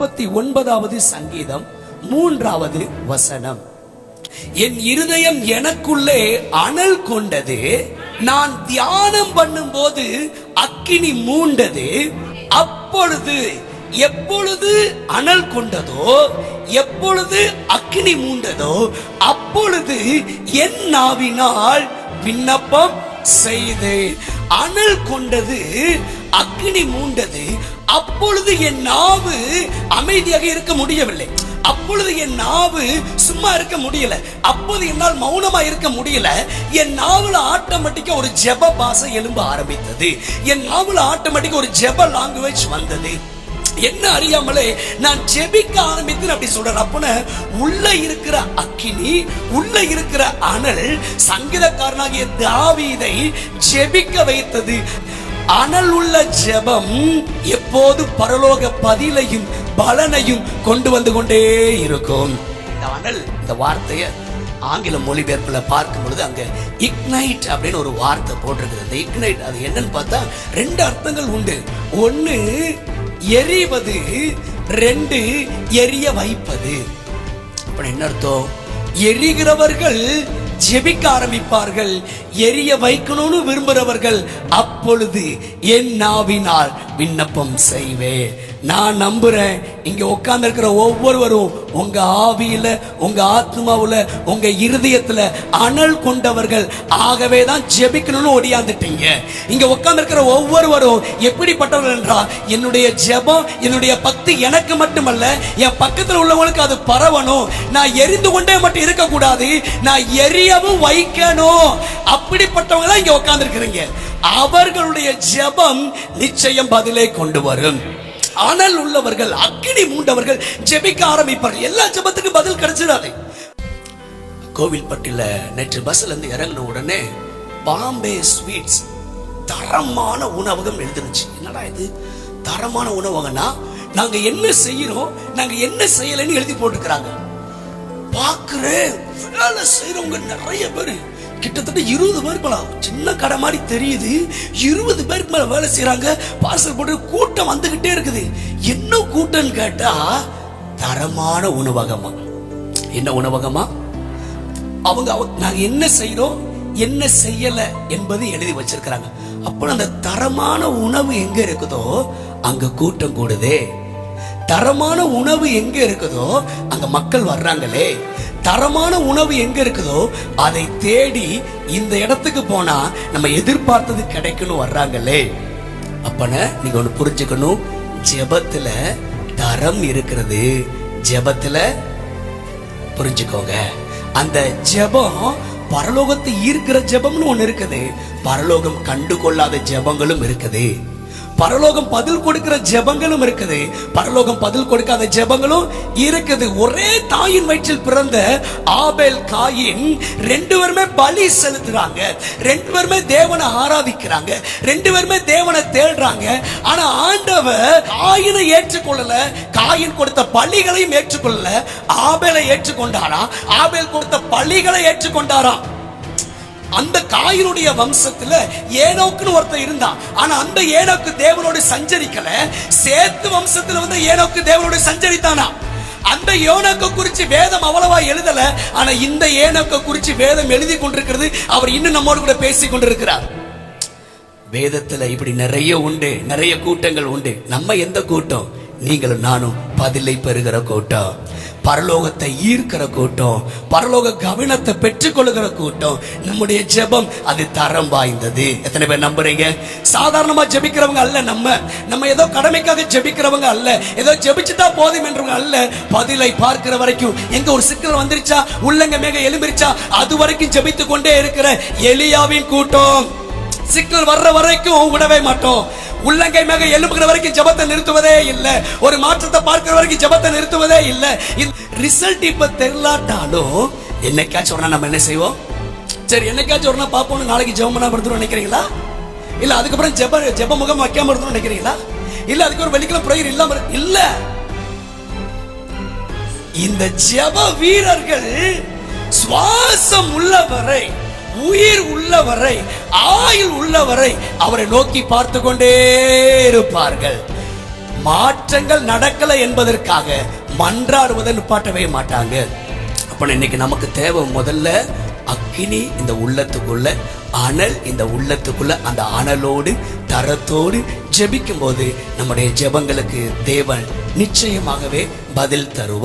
39வது சங்கீதம் 3வது வசனம். என் இருதயம் எனக்குள்ளே அனல் கொண்டது, நான் தியானம் பண்ணும் போது அக்கினி மூண்டது. அப்பொழுது எப்பொழுது அனல் கொண்டதோ, எப்பொழுது அக்கினி மூண்டதோ, அப்பொழுது என் நாவினால் விண்ணப்பம் செய்து. அனல் கொண்டது, அக்கினி மூண்டது. அப்பொழுது என் நாவு அமைதியாக இருக்க முடியவில்லை. அப்பொழுது என் நாவு சும்மா இருக்க முடியல. அப்போது என்னால் மௌனமா இருக்க முடியல. என் நாவுல ஆட்டோமேட்டிக்கா ஒரு ஜெப பாஷை எழும்ப ஆரம்பித்தது. என் நாவுல ஆட்டோமேட்டிக்கா ஒரு ஜெப லாங்குவேஜ் வந்தது. என்ன அறியாமலே நான் ஜெபிக்க ஆரம்பித்து அப்படி சொல்றேன். அப்பன உள்ள இருக்கிற அக்கினி, உள்ள இருக்கிற அனல் சங்கீதக்காரனாகிய தாவீதை ஜெபிக்க வைத்தது. அனல் உள்ள ஜெபம் எப்போது பரலோக பதிலையும் பலனையும் கொண்டு வந்து கொண்டே இருக்கும். இந்த அனல், இந்த வார்த்தையை ஆங்கில மொழிபெயர்ப்புல பார்க்கும் பொழுது அங்க இக்னைட் அப்படின்னு ஒரு வார்த்தை போட்டிருக்குது. இந்த இக்னைட் அது என்னன்னு பார்த்தா 2 அர்த்தங்கள் உண்டு. ஒன்னு எரிவது, 2 எரிய வைப்பது. அப்படி என்ன அர்த்தம்? எரிகிறவர்கள் ஜெபிக்க ஆரம்பிப்பார்கள், எரிய வைக்கணும்னு விரும்புறவர்கள் அப்பொழுது என் நாவினால் விண்ணப்பம் செய்வேன். நான் நம்புறேன், இங்க உட்கார்ந்து இருக்கிற ஒவ்வொருவரும் உங்க ஆவியில, உங்க ஆத்மாவுல, உங்க இருதயத்துல அனல் கொண்டவர்கள். ஆகவே தான் ஜெபிக்கணும்னு ஓடியாந்துட்டீங்க. இங்க உட்கார்ந்து இருக்கிற ஒவ்வொருவரும் எப்படிப்பட்டவர்கள் என்றால், என்னுடைய ஜெபம், என்னுடைய பக்தி எனக்கு மட்டுமல்ல, என் பக்கத்தில் உள்ளவங்களுக்கு அது பரவணும். நான் எரிந்து கொண்டே மட்டும் இருக்க கூடாது, நான் எரியவும் வைக்கணும். அப்படிப்பட்டவங்க தான் இங்க உட்கார்ந்து இருக்கிறீங்க. அவர்களுடைய ஜெபம் நிச்சயம் பதிலை கொண்டு வரும். அனல் உள்ளவர்கள், அக்கினி மூண்டவர்கள் ஜெபிக்க ஆரம்பிப்பார்கள். எல்லா ஜெபத்துக்கும் பதில் கிடைச்சிடாது. கோவில்பட்டில நேற்று பஸ்ல இருந்து இறங்கின உடனே பாம்பே ஸ்வீட்ஸ் தரமான உணவகம் எழுந்துருச்சு. என்னடா இது தரமான உணவகம்னா, நாங்க என்ன செய்யறோம், நாங்க என்ன செய்யலன்னு எழுதி போட்டுக்கிறாங்க. பாக்குறேன், வேலை செய்யறவங்க நிறைய பேரு, கிட்டத்தட்ட 20 பேர் போல. சின்ன கடை மாதிரி தெரியுது, 20 பேருக்கு மேல வேலை செய்யறாங்க. பார்சல் போட்டு கூட்டம் வந்துகிட்டே இருக்குது. என்ன கூட்டம் கேட்டா, தரமான உணவகமா. என்ன உணவகமா? அவங்க நாங்க என்ன செய்யறோம், என்ன செய்யல என்பது எழுதி வச்சிருக்கிறாங்க. அப்ப அந்த தரமான உணவு எங்க இருக்குதோ அங்க கூட்டம் கூடுதே. தரமான உணவு எங்க இருக்குதோ அங்க மக்கள் வர்றாங்களே. தரமான உணவு எங்க இருக்குதோ அதை தேடி இந்த இடத்துக்கு போனா நம்ம எதிர்பார்த்தது கிடைக்கணும் வர்றாங்களே. அப்பன நீங்க ஒண்ணு புரிஞ்சுக்கணும், ஜெபத்துல தரம் இருக்கிறது. ஜெபத்துல புரிஞ்சுக்கோங்க, அந்த ஜெபம் பரலோகத்தை ஈர்க்கிற ஜெபம்னு ஒண்ணு இருக்குது, பரலோகம் கண்டு கொள்ளாத ஜெபங்களும் இருக்குது. பரலோகம் பதில் கொடுக்கிற ஜெபங்களும் இருக்குது, பரலோகம் பதில் கொடுக்காத ஜெபங்களும் இருக்குது. ஒரே தாயின் வயிற்றில் பிறந்த ஆபேல், காயின் 2 பேருமே பலி செலுத்துறாங்க, 2 பேருமே தேவனை ஆராதிக்கிறாங்க, 2 பேருமே தேவனை தேடுறாங்க. ஆனா ஆண்டவர் காயினை ஏற்றுக்கொள்ளல, காயின் கொடுத்த பலிகளையும் ஏற்றுக்கொள்ளல. ஆபேலை ஏற்றுக்கொண்டாரா, ஆபேல் கொடுத்த பலிகளை ஏற்றுக்கொண்டாரா. அந்த காயினுடைய வம்சத்துல ஏனோக்குன்னு ஒருத்தர் இருந்தான். ஆனா அந்த ஏனோக்கு தேவனோடு சஞ்சரிக்கல. சேத்து வம்சத்துல வந்து ஏனோக்கு வேதனோடு சஞ்சரித்தானா. அந்த ஏனோக்கை குறித்து வேதம் அவ்வளவா எழுதல. ஆனா இந்த ஏனோக்கை குறித்து வேதம் எழுதி கொண்டிருக்கிறது. அவர் இன்னும் நம்மோடு கூட பேசி கொண்டிருக்கிறார். வேதத்துல இப்படி நிறைய உண்டு, நிறைய கூட்டங்கள் உண்டு. நம்ம எந்த கூட்டம்? நீங்களும் நானும் பதிலை பெறுகிற கூட்டம், பரலோகத்தை ஈர்க்கிற கூட்டம், பரலோக கவனத்தை பெற்றுக்கொள்ளுகிற கூட்டம். நம்முடைய ஜெபம் அது தரம் வாய்ந்தது. எத்தனை பேர் நம்புறீங்க? சாதாரணமா ஜெபிக்கிறவங்க அல்ல. நம்ம ஏதோ கடமைக்காக ஜெபிக்கிறவங்க அல்ல, ஏதோ ஜெபிச்சுட்டா போதும் என்றவங்க அல்ல. பதிலை பார்க்கிற வரைக்கும், எங்க ஒரு சிக்கல் வந்துருச்சா, உள்ளங்க மேக எழும்பிருச்சா, அது வரைக்கும் ஜெபித்து கொண்டே இருக்கிற எலியாவின் கூட்டம். சிக்கல் வர்ற வரைக்கும் விடவே மாட்டோம். உள்ளங்கை மேக எழும்புகிற வரைக்கும் ஜெபத்தை நிறுத்துவதே இல்லை. ஒரு மாற்றத்தை பார்க்கிற வரைக்கும் ஜெபத்தை நிறுத்துவதே இல்லை. ரிசல்ட் இப்ப தெரியலாட்டாலும் என்னைக்காச்சும் ஒரு நம்ம என்ன செய்வோம்? சரி, என்னைக்காச்சும் ஒரு பாப்போம், நாளைக்கு ஜெபம் பண்ணாம இருந்தோம் நினைக்கிறீங்களா? இல்ல அதுக்கப்புறம் ஜெப முகம் வைக்காம இருந்தோம் நினைக்கிறீங்களா? இல்ல அதுக்கு ஒரு வெள்ளிக்கிழமை பிரேயர் இல்லாம இல்ல. இந்த ஜெப வீரர்கள் சுவாசம் உள்ளவரை, உயிர் உள்ளவரை, ஆயுள் உள்ளவரை அவரை நோக்கி பார்த்து கொண்டே இருப்பார்கள். மாற்றங்கள் நடக்கல என்பதற்காக மன்றாடுவதை நிப்பாட்டவே மாட்டாங்க. அப்ப இன்னைக்கு நமக்கு தேவை முதல்ல அக்கினி இந்த உள்ளத்துக்குள்ள, அனல் இந்த உள்ளத்துக்குள்ள. அந்த அனலோடு தரத்தோடு ஜெபிக்கும் போது நம்முடைய ஜெபங்களுக்கு தேவன் நிச்சயமாகவே பதில் தருவார்.